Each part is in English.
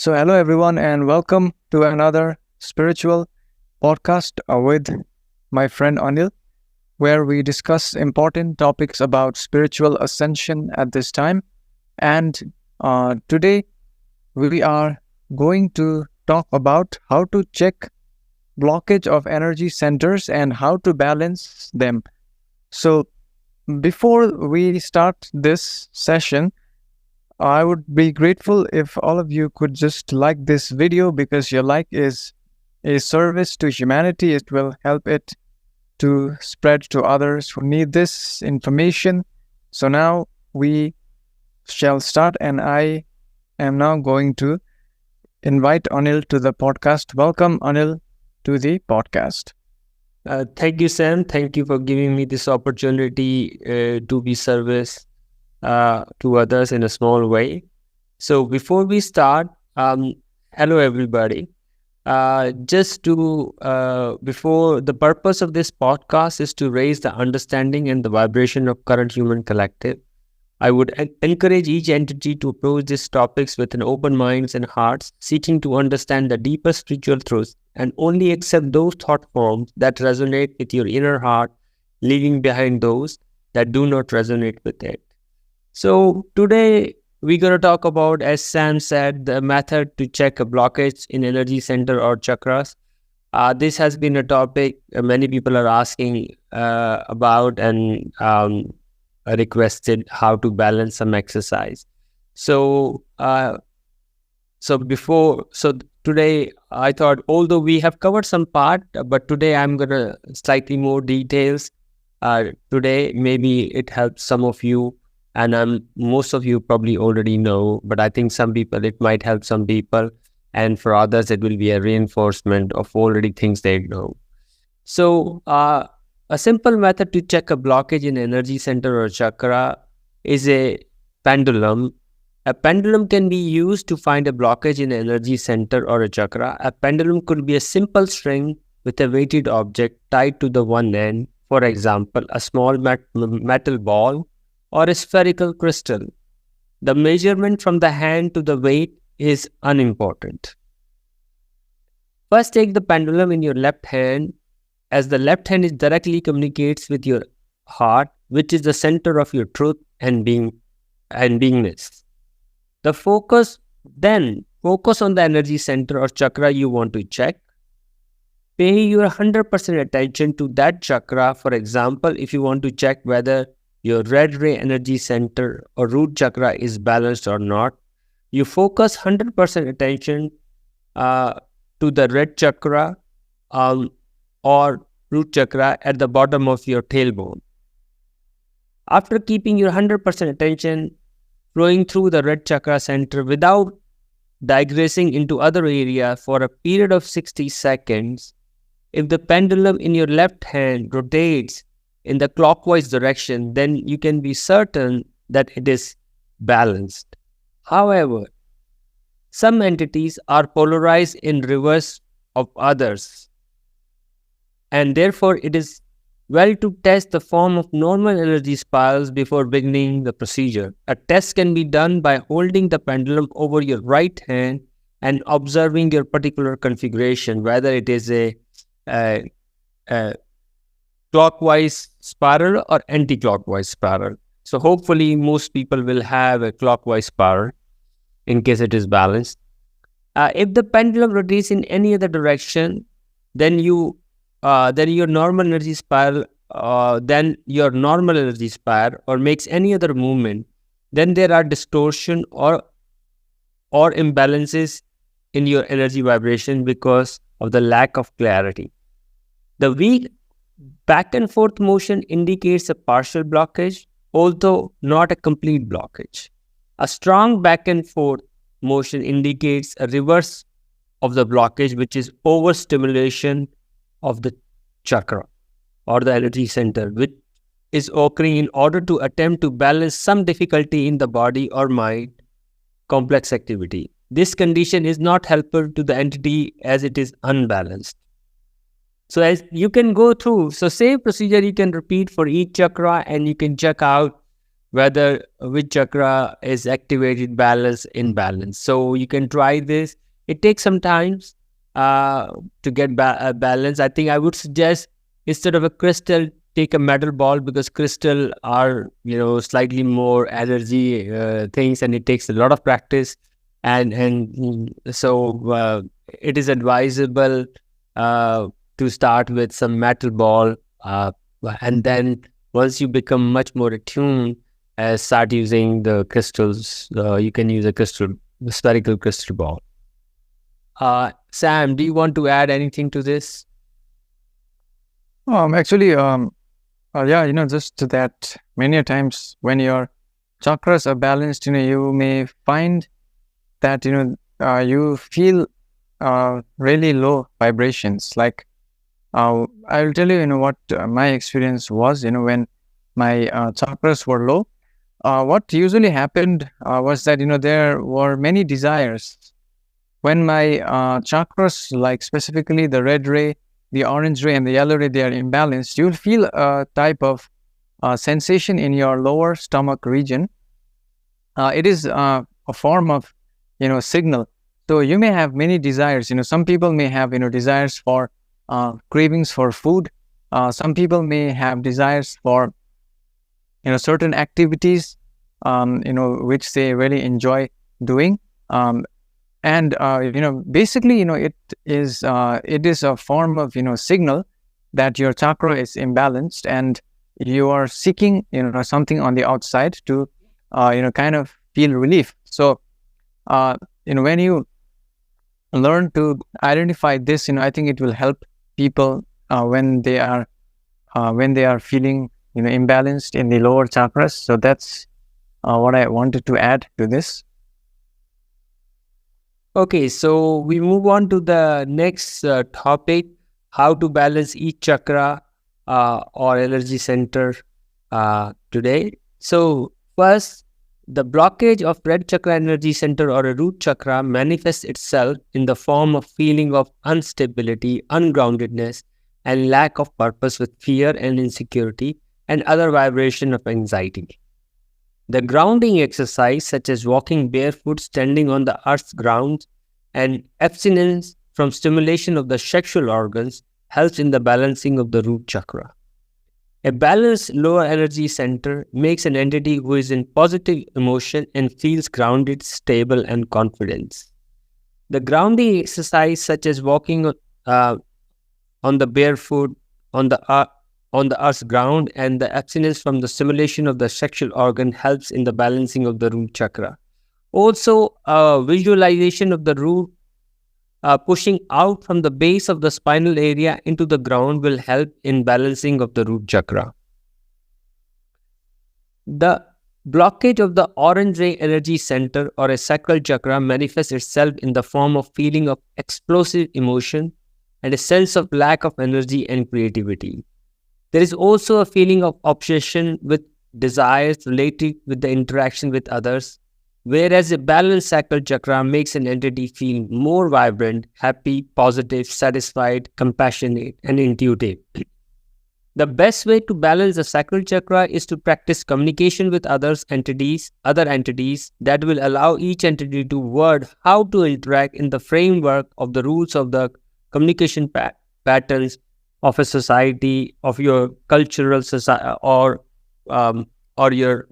So, hello everyone, and welcome to another spiritual podcast with my friend Anil, where we discuss important topics about spiritual ascension at this time. And today we are going to talk about how to check blockage of energy centers and how to balance them. So, before we start this session, I would be grateful if all of you could just like this video because your like is a service to humanity. It will help it to spread to others who need this information. So now we shall start, and I am now going to invite Anil to the podcast. Welcome, Anil, to the podcast. Thank you, Sam. Thank you for giving me this opportunity to be service to others in a small way. So before we start, hello everybody. Before the purpose of this podcast is to raise the understanding and the vibration of current human collective. I would encourage each entity to approach these topics with an open minds and hearts, seeking to understand the deeper spiritual truths and only accept those thought forms that resonate with your inner heart, leaving behind those that do not resonate with it. So today we're going to talk about, as Sam said, the method to check a blockage in energy center or chakras. This has been a topic many people are asking about and requested how to balance some exercise. So today I thought, although we have covered some part, but today I'm going to slightly more details. Today maybe it helps some of you. And most of you probably already know, but I think it might help some people. And for others, it will be a reinforcement of already things they know. So a simple method to check a blockage in energy center or chakra is a pendulum. A pendulum can be used to find a blockage in an energy center or a chakra. A pendulum could be a simple string with a weighted object tied to the one end. For example, a small metal ball or a spherical crystal. The measurement from the hand to the weight is unimportant. First, take the pendulum in your left hand, as the left hand directly communicates with your heart, which is the center of your truth and beingness. Then focus on the energy center or chakra you want to check. Pay your 100% attention to that chakra. For example, if you want to check whether your red ray energy center or root chakra is balanced or not, you focus 100% attention to the red chakra or root chakra at the bottom of your tailbone. After keeping your 100% attention flowing through the red chakra center without digressing into other areas for a period of 60 seconds, if the pendulum in your left hand rotates in the clockwise direction, then you can be certain that it is balanced. However, some entities are polarized in reverse of others, and therefore it is well to test the form of normal energy spirals before beginning the procedure. A test can be done by holding the pendulum over your right hand and observing your particular configuration, whether it is a clockwise spiral or anti-clockwise spiral. So hopefully most people will have a clockwise spiral in case it is balanced. If the pendulum rotates in any other direction, then your normal energy spiral, or makes any other movement, then there are distortion or imbalances in your energy vibration because of the lack of clarity. The weak back and forth motion indicates a partial blockage, although not a complete blockage. A strong back and forth motion indicates a reverse of the blockage, which is overstimulation of the chakra or the energy center, which is occurring in order to attempt to balance some difficulty in the body or mind complex activity. This condition is not helpful to the entity as it is unbalanced. So as you can go through, so same procedure you can repeat for each chakra, and you can check out whether which chakra is activated, balance, imbalance. So you can try this. It takes some time to get balance. I think I would suggest, instead of a crystal, take a metal ball, because crystal are, slightly more energy things, and it takes a lot of practice. So it is advisable to start with some metal ball, and then once you become much more attuned, start using the crystals. You can use a spherical crystal ball. Sam, do you want to add anything to this? Actually, yeah, just that many a times when your chakras are balanced, you may find that, you feel really low vibrations. Like, I'll tell you, what my experience was, when my chakras were low. What usually happened was that, there were many desires. When my chakras, like specifically the red ray, the orange ray, and the yellow ray, they are imbalanced, you'll feel a type of sensation in your lower stomach region. It is a form of, signal. So you may have many desires. Some people may have, desires for cravings for food. Some people may have desires for, certain activities, which they really enjoy doing. And basically, it is a form of, signal that your chakra is imbalanced, and you are seeking, something on the outside to, kind of feel relief. So, when you learn to identify this, I think it will help people when they are feeling, imbalanced in the lower chakras. So that's what I wanted to add to this. Okay, so we move on to the next topic: how to balance each chakra or energy center today. So first, the blockage of red chakra energy center or a root chakra manifests itself in the form of feeling of instability, ungroundedness, and lack of purpose, with fear and insecurity and other vibration of anxiety. The grounding exercise, such as walking barefoot, standing on the earth's ground, and abstinence from stimulation of the sexual organs, helps in the balancing of the root chakra. A balanced lower energy center makes an entity who is in positive emotion and feels grounded, stable, and confident. The grounding exercise, such as walking on the barefoot, on the earth's ground, and the abstinence from the stimulation of the sexual organ, helps in the balancing of the root chakra. Also, visualization of the root pushing out from the base of the spinal area into the ground will help in balancing of the root chakra. The blockage of the orange ray energy center or a sacral chakra manifests itself in the form of feeling of explosive emotion and a sense of lack of energy and creativity. There is also a feeling of obsession with desires related with the interaction with others, whereas a balanced sacral chakra makes an entity feel more vibrant, happy, positive, satisfied, compassionate, and intuitive. The best way to balance the sacral chakra is to practice communication with other entities that will allow each entity to word how to interact in the framework of the rules of the communication patterns of a society, of your cultural society, or your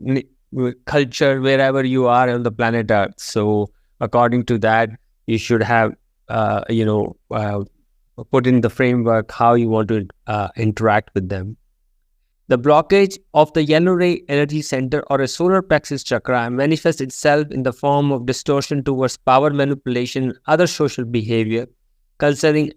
culture, wherever you are on the planet Earth. So according to that, you should have put in the framework how you want to interact with them. The blockage of the yellow ray energy center or a solar plexus chakra manifests itself in the form of distortion towards power manipulation, other social behavior concerning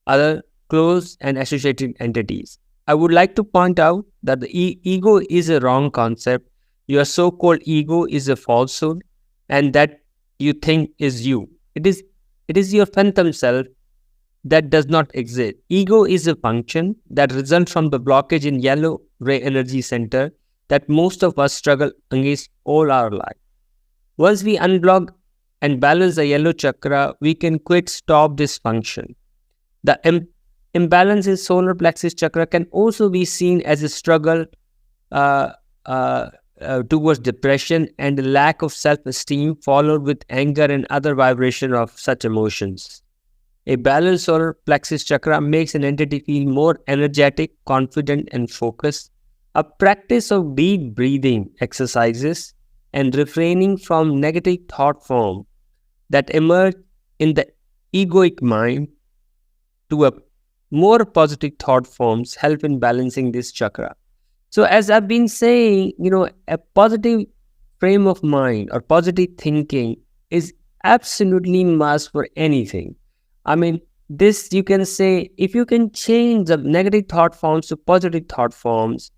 other close and associated entities. I would like to point out that the ego is a wrong concept. Your so-called ego is a falsehood, and that you think is you. It is your phantom self that does not exist. Ego is a function that results from the blockage in yellow ray energy center that most of us struggle against all our life. Once we unblock and balance the yellow chakra, we can stop this function. The imbalance in solar plexus chakra can also be seen as a struggle towards depression and lack of self-esteem, followed with anger and other vibration of such emotions. A balanced solar plexus chakra makes an entity feel more energetic, confident, and focused. A practice of deep breathing exercises and refraining from negative thought form that emerge in the egoic mind to a more positive thought forms help in balancing this chakra. So as I've been saying, a positive frame of mind or positive thinking is absolutely must for anything. I mean, this you can say, if you can change the negative thought forms to positive thought forms,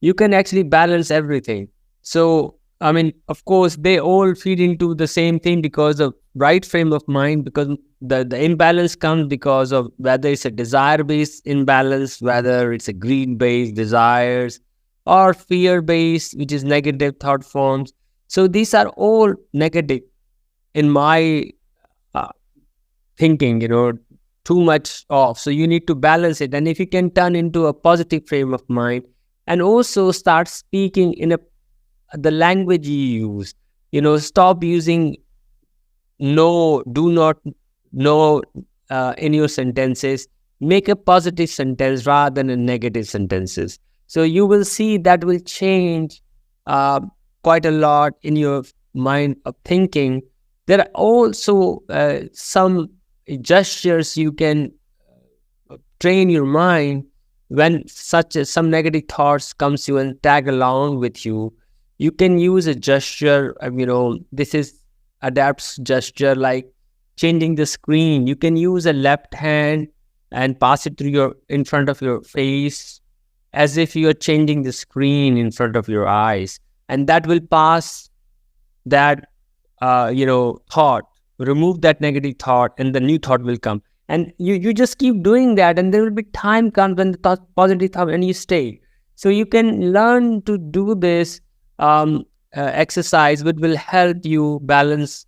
you can actually balance everything. So, I mean, of course, they all feed into the same thing because of right frame of mind, because the imbalance comes because of whether it's a desire-based imbalance, whether it's a greed-based desires, or fear-based, which is negative thought forms. So these are all negative in my uh, thinking, too much off. So you need to balance it. And if you can turn into a positive frame of mind and also start speaking in the language you use, stop using no, do not, no in your sentences. Make a positive sentence rather than a negative sentences. So you will see that will change quite a lot in your mind of thinking. There are also some gestures you can train your mind when some negative thoughts comes you and tag along with you. You can use a gesture, this is adapts gesture like changing the screen. You can use a left hand and pass it through in front of your face as if you are changing the screen in front of your eyes, and that will pass that thought, remove that negative thought, and the new thought will come. And you just keep doing that, and there will be time comes when the positive thought, and you stay. So you can learn to do this exercise, which will help you balance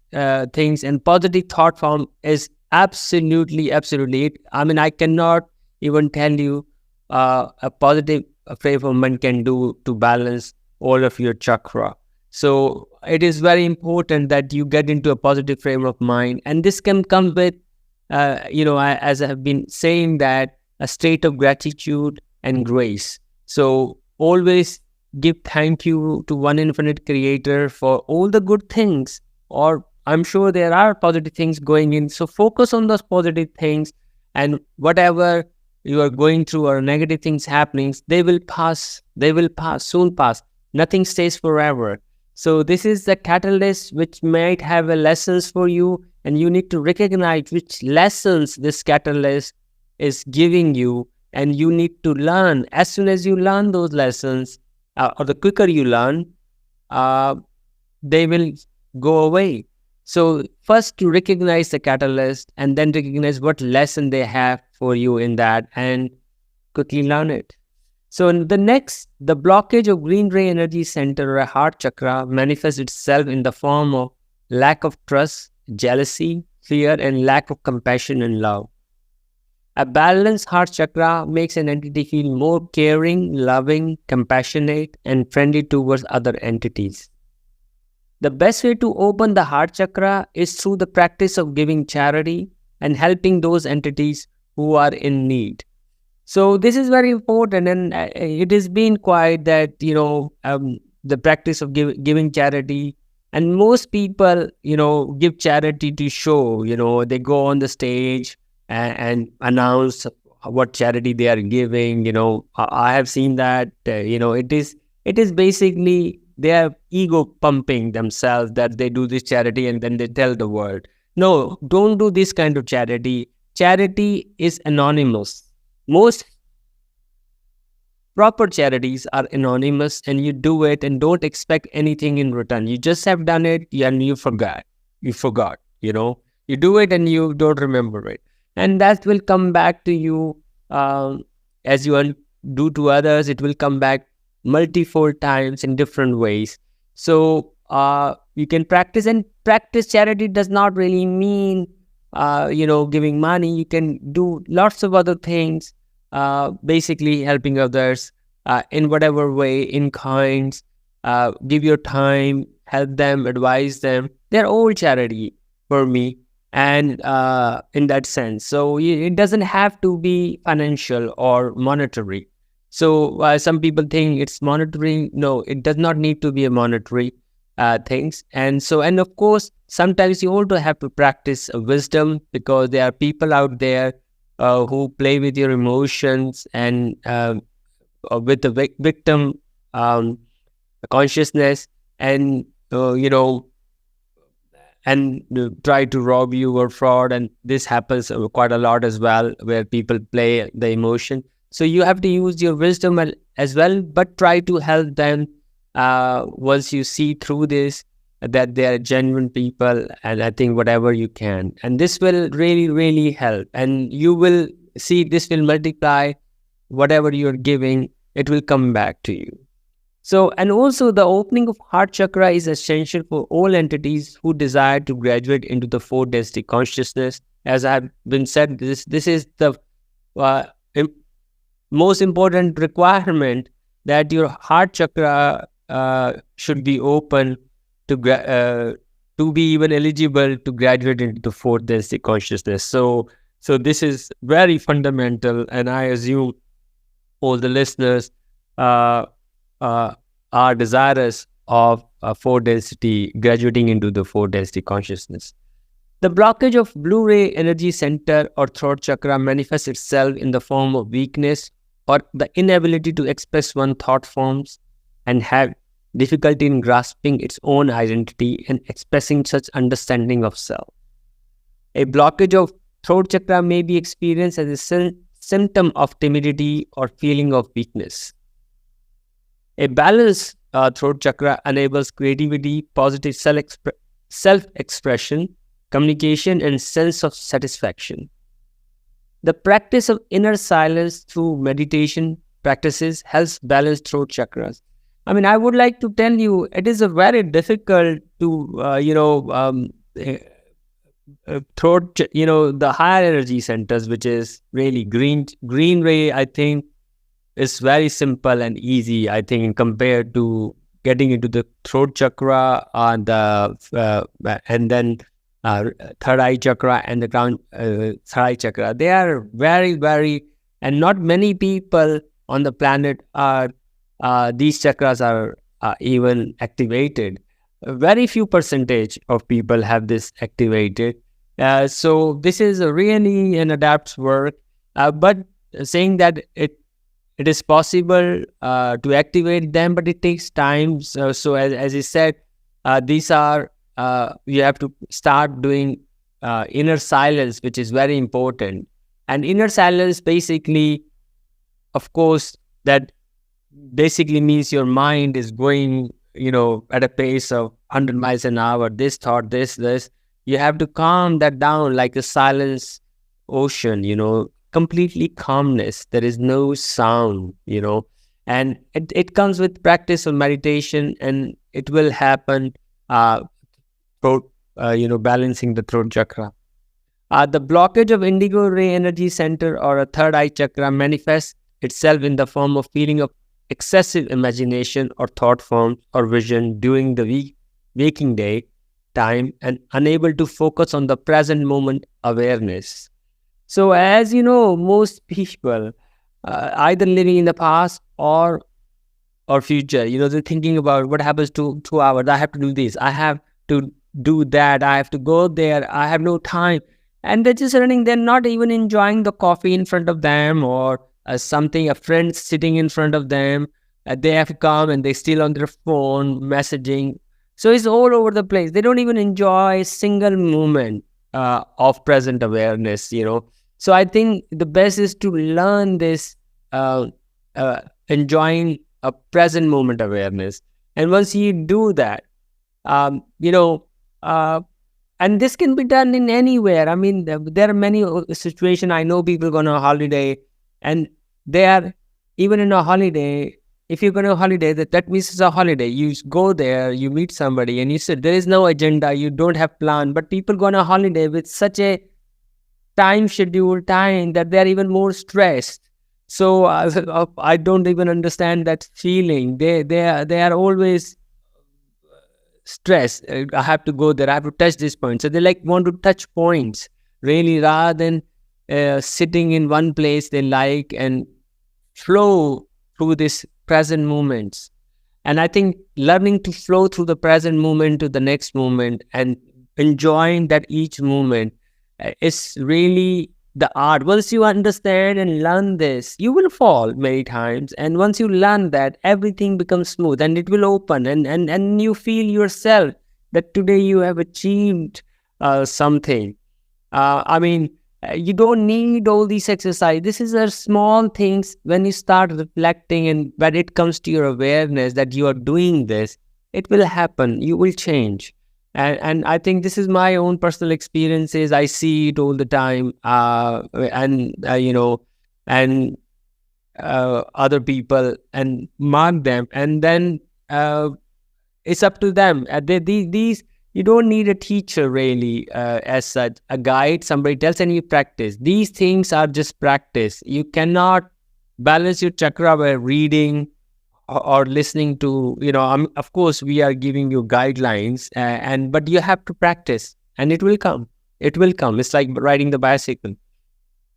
things. And positive thought form is absolutely. I mean, I cannot even tell you a positive frame of mind can do to balance all of your chakra. So it is very important that you get into a positive frame of mind, and this can come with, as I have been saying, that a state of gratitude and grace. So always give thank you to one infinite creator for all the good things, or I'm sure there are positive things going in. So focus on those positive things, and whatever you are going through or negative things happening, they will pass, soon pass. Nothing stays forever. So this is the catalyst which might have a lessons for you, and you need to recognize which lessons this catalyst is giving you, and you need to learn. As soon as you learn those lessons, or the quicker you learn, they will go away. So first to recognize the catalyst, and then recognize what lesson they have for you in that, and quickly learn it. So the blockage of green ray energy center or a heart chakra manifests itself in the form of lack of trust, jealousy, fear, and lack of compassion and love. A balanced heart chakra makes an entity feel more caring, loving, compassionate, and friendly towards other entities. The best way to open the heart chakra is through the practice of giving charity and helping those entities who are in need. So this is very important, and it has been quite that, the practice of giving charity. And most people, give charity to show, they go on the stage and announce what charity they are giving. I have seen that, it is basically they are ego pumping themselves that they do this charity, and then they tell the world. No, don't do this kind of charity. Charity is anonymous. Most proper charities are anonymous, and you do it and don't expect anything in return. You just have done it and you forgot. You do it and you don't remember it. And that will come back to you as you do to others. It will come back multifold times in different ways. So you can practice, and practice charity does not really mean giving money. You can do lots of other things, basically helping others in whatever way, in kinds, give your time, help them, advise them. They're all charity for me, and in that sense. So it doesn't have to be financial or monetary. So some people think it's monetary. No, it does not need to be a monetary things. And so, and of course, sometimes you also have to practice wisdom, because there are people out there who play with your emotions and with the victim um, consciousness, and and try to rob you or fraud. And this happens quite a lot as well, where people play the emotion. So you have to use your wisdom as well, but try to help them once you see through this, that they are genuine people. And I think whatever you can, and this will really, really help. And you will see this will multiply. Whatever you're giving, it will come back to you. So, and also the opening of heart chakra is essential for all entities who desire to graduate into the fourth density consciousness. As I have been said, this is the most important requirement, that your heart chakra should be open to be even eligible to graduate into the fourth density consciousness. So this is very fundamental, and I assume all the listeners are desirous of fourth density, graduating into the fourth density consciousness. The blockage of blue ray energy center or throat chakra manifests itself in the form of weakness or the inability to express one thought forms, and have difficulty in grasping its own identity and expressing such understanding of self. A blockage of throat chakra may be experienced as a symptom of timidity or feeling of weakness. A balanced throat chakra enables creativity, positive self-expression, communication, and sense of satisfaction. The practice of inner silence through meditation practices helps balance throat chakras. I mean, I would like to tell you, it is a very difficult to, throat, the higher energy centers, which is really green ray, I think, is very simple and easy, I think, compared to getting into the throat chakra and then third eye chakra and the ground third eye chakra. They are very, very, and not many people on the planet are these chakras are even activated. Very few percentage of people have this activated. So this is really an adept work, but saying that it is possible to activate them, but it takes time. So as I said, these are, you have to start doing inner silence, which is very important. And inner silence basically, of course, that basically means your mind is going, at a pace of 100 miles an hour, this thought, this. You have to calm that down like a silence ocean, completely calmness. There is no sound, and it comes with practice of meditation, and it will happen through, balancing the throat chakra. The blockage of indigo ray energy center or a third eye chakra manifests itself in the form of feeling of excessive imagination or thought forms or vision during the waking day time, and unable to focus on the present moment awareness. So as you know, most people either living in the past or future, they're thinking about what happens to 2 hours. I have to do this. I have to do that. I have to go there. I have no time. And they're just running. They're not even enjoying the coffee in front of them, or a friend sitting in front of them. They have to come and they're still on their phone messaging. So it's all over the place. They don't even enjoy a single moment of present awareness, So I think the best is to learn this, enjoying a present moment awareness. And once you do that, and this can be done in anywhere. I mean, there are many situations. I know people go on a holiday, and they are even in a holiday. If you're going on a holiday, that means it's a holiday. You go there, you meet somebody, and you say there is no agenda, you don't have plan. But people go on a holiday with such a scheduled time that they're even more stressed. So I don't even understand that feeling. They are always stress. I have to go there. I have to touch this point. So they like want to touch points really, rather than sitting in one place they like and flow through this present moments. And I think learning to flow through the present moment to the next moment and enjoying that each moment is really the art. Once you understand and learn this, you will fall many times. And once you learn that, everything becomes smooth and it will open, and you feel yourself that today you have achieved something. You don't need all these exercise. This is a small things. When you start reflecting and when it comes to your awareness that you are doing this, it will happen. You will change. And I think this is my own personal experiences. I see it all the time. And other people and mark them. And then it's up to them. These you don't need a teacher really as such, a guide, somebody tells and you practice. These things are just practice. You cannot balance your chakra by reading or listening to, of course, we are giving you guidelines, but you have to practice and it will come. It will come. It's like riding the bicycle.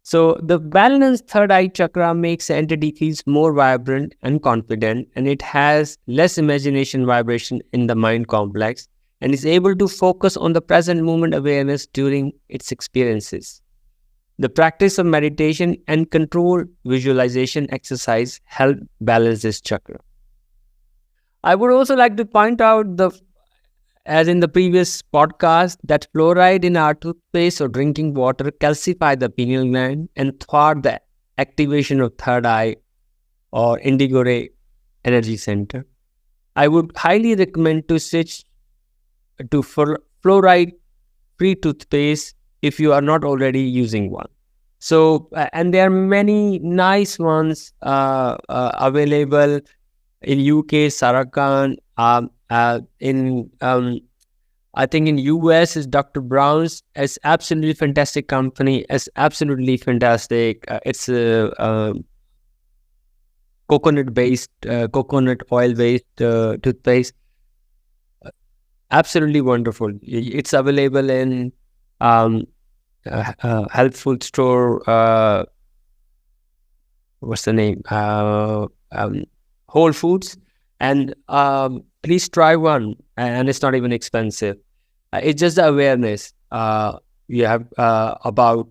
So the balanced third eye chakra makes the entity feels more vibrant and confident, and it has less imagination vibration in the mind complex, and is able to focus on the present moment awareness during its experiences. The practice of meditation and controlled visualization exercise help balance this chakra. I would also like to point out, as in the previous podcast, that fluoride in our toothpaste or drinking water calcify the pineal gland and thwart the activation of third eye or indigo ray energy center. I would highly recommend to switch to fluoride-free toothpaste if you are not already using one. So, and there are many nice ones available in UK, Sacral. I think in US is Dr. Brown's. It's absolutely fantastic company. It's absolutely fantastic. It's a coconut oil based toothpaste. Absolutely wonderful. It's available in health food store. What's the name? Whole Foods. And please try one. And it's not even expensive. It's just the awareness you have about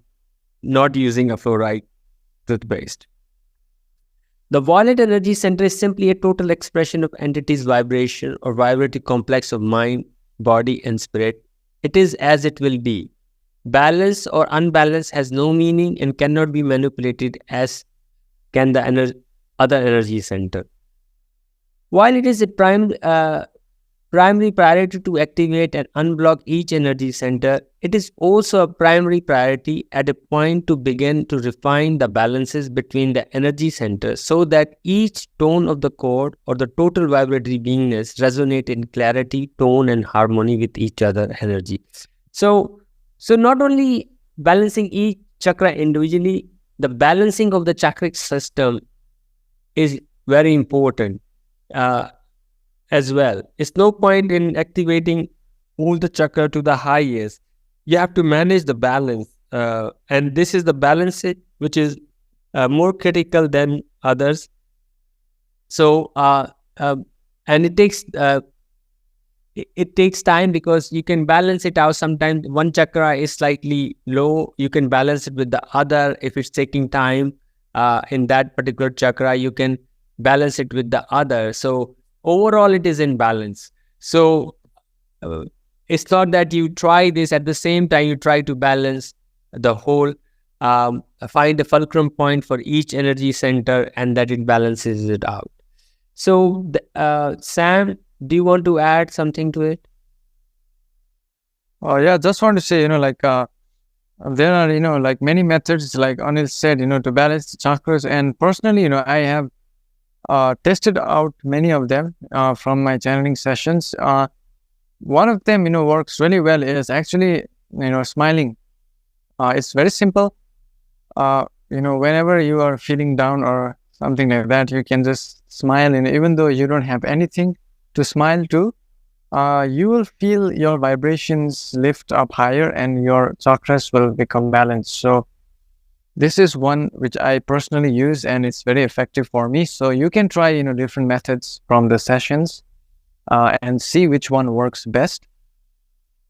not using a fluoride toothpaste. The violet energy center is simply a total expression of entity's vibration or vibrative complex of mind, body, and spirit. It is as it will be. Balance or unbalance has no meaning and cannot be manipulated as can the other energy center. While it is a primary priority to activate and unblock each energy center, it is also a primary priority at a point to begin to refine the balances between the energy centers so that each tone of the chord or the total vibratory beingness resonate in clarity, tone, and harmony with each other energy. So not only balancing each chakra individually, the balancing of the chakric system is very important as well. It's no point in activating all the chakra to the highest. You have to manage the balance, and this is the balance which is more critical than others. So and it takes time, because you can balance it out. Sometimes one chakra is slightly low, you can balance it with the other. If it's taking time in that particular chakra, you can balance it with the other. So overall it is in balance. So it's not that you try this at the same time, you try to balance the whole, find a fulcrum point for each energy center, and that it balances it out. So Sam, do you want to add something to it? Oh yeah, just want to say, there are, many methods, like Anil said, to balance the chakras. And personally, I have tested out many of them from my channeling sessions. One of them, works really well is actually, smiling. It's very simple. Whenever you are feeling down or something like that, you can just smile. And even though you don't have anything to smile to, you will feel your vibrations lift up higher and your chakras will become balanced. So this is one which I personally use and it's very effective for me. So you can try, different methods from the sessions and see which one works best.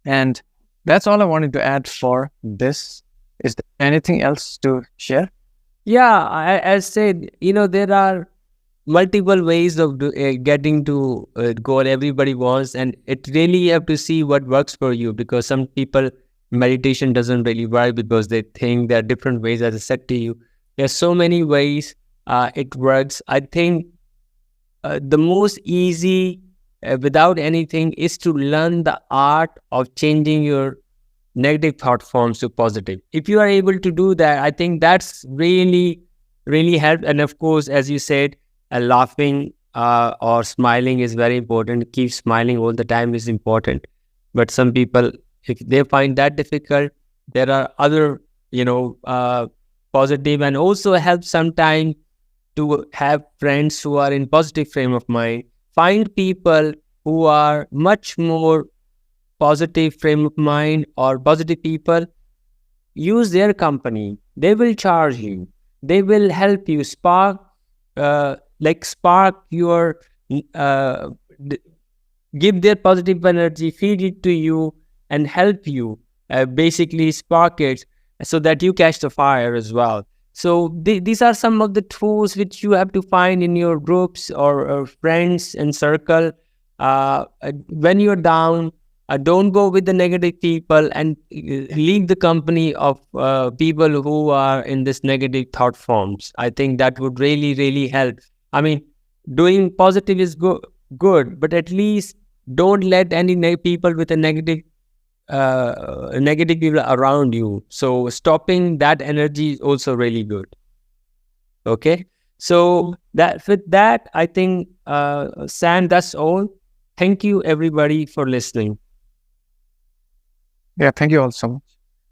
And that's all I wanted to add for this. Is there anything else to share? Yeah, as said, there are multiple ways of getting to goal everybody wants, and it really you have to see what works for you, because some people meditation doesn't really work because they think there are different ways. As I said to you, there's so many ways it works. I think the most easy without anything is to learn the art of changing your negative thought forms to positive. If you are able to do that, I think that's really helped. And of course, as you said, laughing or smiling is very important. Keep smiling all the time is important. But some people, if they find that difficult, there are other, positive, and also help sometimes to have friends who are in positive frame of mind. Find people who are much more positive frame of mind or positive people. Use their company. They will charge you. They will help you spark your uh, d- give their positive energy, feed it to you, and help you basically spark it so that you catch the fire as well. So these are some of the tools which you have to find in your groups or friends and circle. When you're down, don't go with the negative people, and leave the company of people who are in this negative thought forms. I think that would really help. I mean, doing positive is good, but at least don't let any people with a negative people around you. So stopping that energy is also really good. Okay, so that with that, I think Sam, that's all. Thank you everybody for listening. Yeah, thank you all so much.